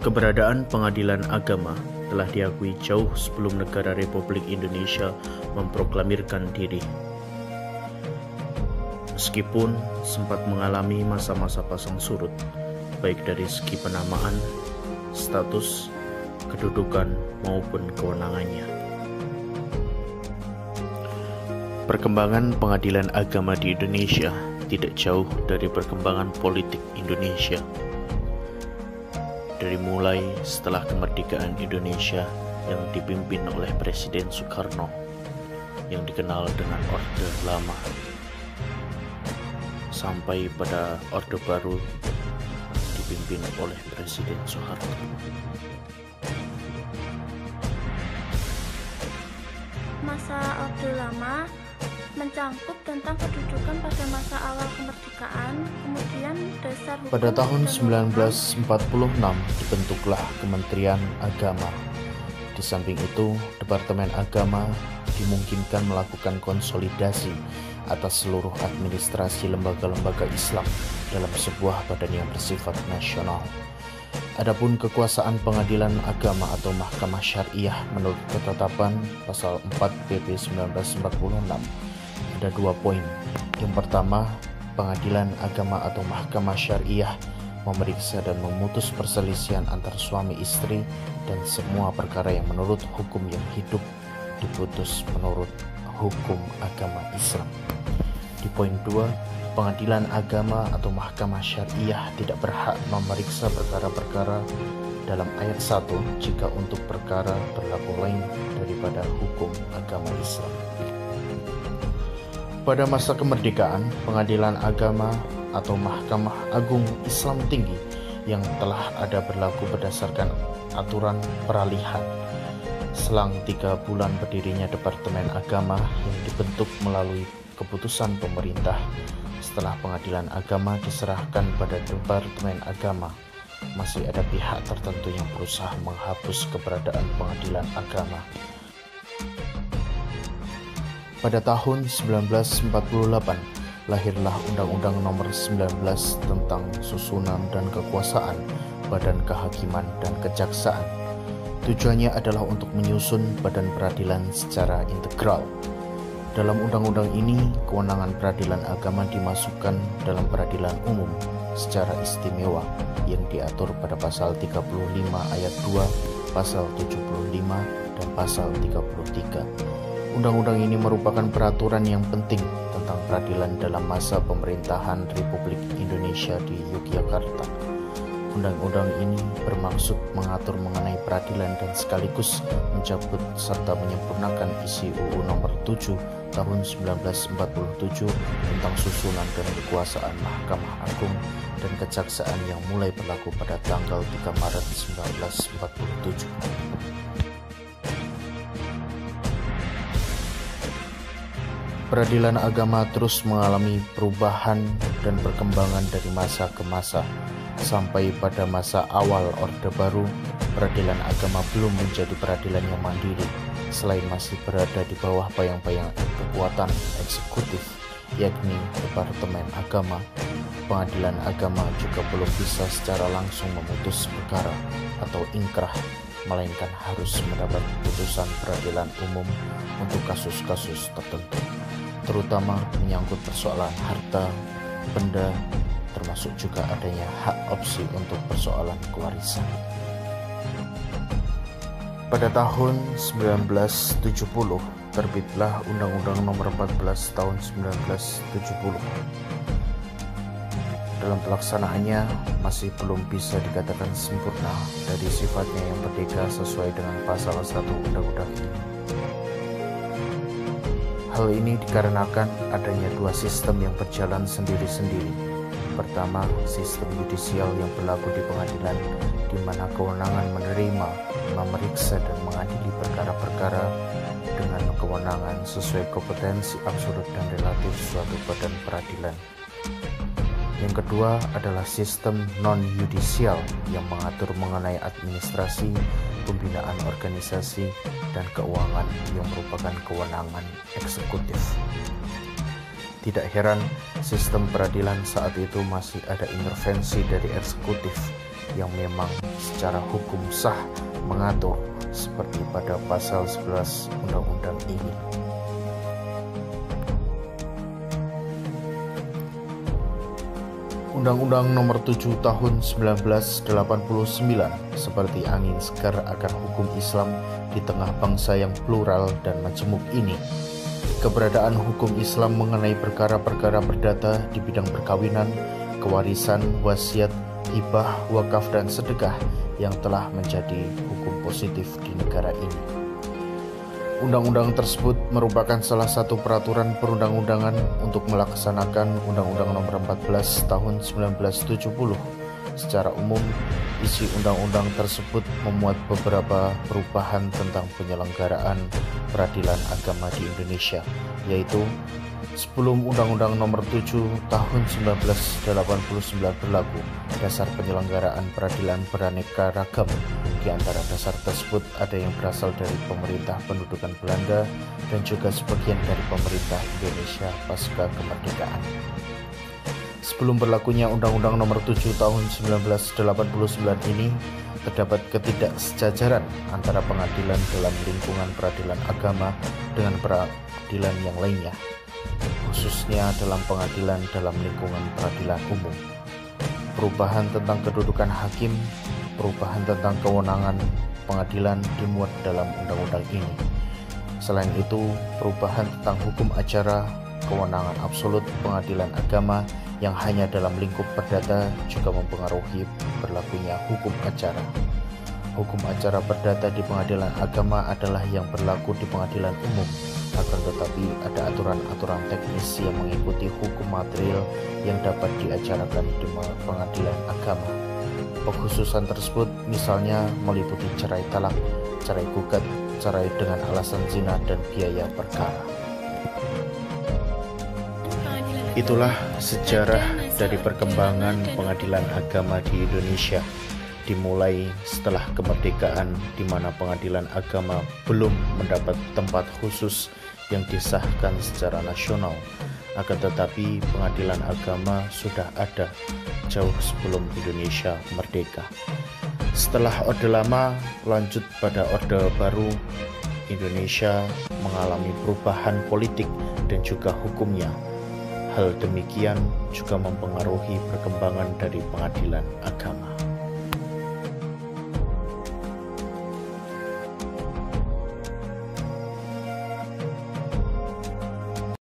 Keberadaan pengadilan agama telah diakui jauh sebelum negara Republik Indonesia memproklamirkan diri. Meskipun sempat mengalami masa-masa pasang surut, baik dari segi penamaan, status, kedudukan, maupun kewenangannya. Perkembangan pengadilan agama di Indonesia tidak jauh dari perkembangan politik Indonesia. Dari mulai setelah kemerdekaan Indonesia yang dipimpin oleh Presiden Soekarno yang dikenal dengan Orde Lama, sampai pada Orde Baru dipimpin oleh Presiden Soeharto. Masa Orde Lama mencangkup tentang kedudukan pada masa awal kemerdekaan, kemudian dasar hukum. Pada tahun 1946 dibentuklah Kementerian Agama. Di samping itu, Departemen Agama dimungkinkan melakukan konsolidasi atas seluruh administrasi lembaga-lembaga Islam dalam sebuah badan yang bersifat nasional. Adapun kekuasaan pengadilan agama atau Mahkamah Syariah menurut ketetapan pasal 4 PP 1946 ada 2 poin. Yang pertama, pengadilan agama atau Mahkamah Syariah memeriksa dan memutus perselisihan antar suami istri dan semua perkara yang menurut hukum yang hidup diputus menurut hukum agama Islam. Di poin 2, pengadilan agama atau Mahkamah Syariah tidak berhak memeriksa perkara-perkara dalam ayat 1 jika untuk perkara berlaku lain daripada hukum agama Islam. Pada masa kemerdekaan, pengadilan agama atau Mahkamah Agung Islam Tinggi yang telah ada berlaku berdasarkan aturan peralihan. Selang 3 bulan berdirinya Departemen Agama yang dibentuk melalui keputusan pemerintah. Setelah pengadilan agama diserahkan pada Departemen Agama, masih ada pihak tertentu yang berusaha menghapus keberadaan pengadilan agama. Pada tahun 1948, lahirlah Undang-Undang Nomor 19 tentang Susunan dan Kekuasaan Badan Kehakiman dan Kejaksaan. Tujuannya adalah untuk menyusun badan peradilan secara integral. Dalam undang-undang ini, kewenangan peradilan agama dimasukkan dalam peradilan umum secara istimewa yang diatur pada pasal 35 ayat 2, pasal 75, dan pasal 33. Undang-undang ini merupakan peraturan yang penting tentang peradilan dalam masa pemerintahan Republik Indonesia di Yogyakarta. Undang-undang ini bermaksud mengatur mengenai peradilan dan sekaligus mencabut serta menyempurnakan isi UU Nomor 7 Tahun 1947 tentang susunan dan kekuasaan Mahkamah Agung dan Kejaksaan yang mulai berlaku pada tanggal 3 Maret 1947. Peradilan agama terus mengalami perubahan dan perkembangan dari masa ke masa. Sampai pada masa awal Orde Baru, peradilan agama belum menjadi peradilan yang mandiri, selain masih berada di bawah bayang-bayang kekuatan eksekutif, yakni Departemen Agama. Pengadilan agama juga belum bisa secara langsung memutus perkara atau ingkrah, melainkan harus mendapat putusan peradilan umum untuk kasus-kasus tertentu, terutama menyangkut persoalan harta, benda, termasuk juga adanya hak opsi untuk persoalan kewarisan. Pada tahun 1970, terbitlah Undang-Undang Nomor 14 Tahun 1970. Dalam pelaksanaannya masih belum bisa dikatakan sempurna dari sifatnya yang merdeka sesuai dengan pasal 1 Undang-Undang ini. Hal ini dikarenakan adanya 2 sistem yang berjalan sendiri-sendiri. Pertama, sistem yudisial yang berlaku di pengadilan, di mana kewenangan menerima, memeriksa, dan mengadili perkara-perkara dengan kewenangan sesuai kompetensi absolut dan relatif suatu badan peradilan. Yang kedua adalah sistem non-yudisial yang mengatur mengenai administrasi, pembinaan organisasi, dan keuangan yang merupakan kewenangan eksekutif. Tidak heran, sistem peradilan saat itu masih ada intervensi dari eksekutif yang memang secara hukum sah mengatur seperti pada pasal 11 undang-undang ini. Undang-Undang Nomor 7 Tahun 1989 seperti angin segar akan hukum Islam di tengah bangsa yang plural dan majemuk ini. Keberadaan hukum Islam mengenai perkara-perkara perdata di bidang perkawinan, kewarisan, wasiat, hibah, wakaf, dan sedekah yang telah menjadi hukum positif di negara ini. Undang-undang tersebut merupakan salah satu peraturan perundang-undangan untuk melaksanakan Undang-Undang Nomor 14 Tahun 1970. Secara umum, isi undang-undang tersebut memuat beberapa perubahan tentang penyelenggaraan peradilan agama di Indonesia, yaitu sebelum Undang-Undang Nomor 7 Tahun 1989 berlaku, dasar penyelenggaraan peradilan beraneka ragam. Di antara dasar tersebut ada yang berasal dari pemerintah pendudukan Belanda dan juga sebagian dari pemerintah Indonesia pasca kemerdekaan. Sebelum berlakunya Undang-Undang Nomor 7 Tahun 1989 ini, terdapat ketidaksejajaran antara pengadilan dalam lingkungan peradilan agama dengan peradilan yang lainnya, khususnya dalam pengadilan dalam lingkungan peradilan umum. Perubahan tentang kedudukan hakim, perubahan tentang kewenangan pengadilan dimuat dalam undang-undang ini. Selain itu, perubahan tentang hukum acara, kewenangan absolut pengadilan agama yang hanya dalam lingkup perdata juga mempengaruhi berlakunya hukum acara. Hukum acara perdata di pengadilan agama adalah yang berlaku di pengadilan umum, akan tetapi ada aturan-aturan teknis yang mengikuti hukum material yang dapat diacarakan di pengadilan agama. Pengkhususan tersebut misalnya meliputi cerai talak, cerai gugat, cerai dengan alasan zina, dan biaya perkara. Itulah sejarah dari perkembangan pengadilan agama di Indonesia, dimulai setelah kemerdekaan di mana pengadilan agama belum mendapat tempat khusus yang disahkan secara nasional. Akan tetapi pengadilan agama sudah ada jauh sebelum Indonesia merdeka. Setelah Orde Lama lanjut pada Orde Baru, Indonesia mengalami perubahan politik dan juga hukumnya. Hal demikian juga mempengaruhi perkembangan dari pengadilan agama.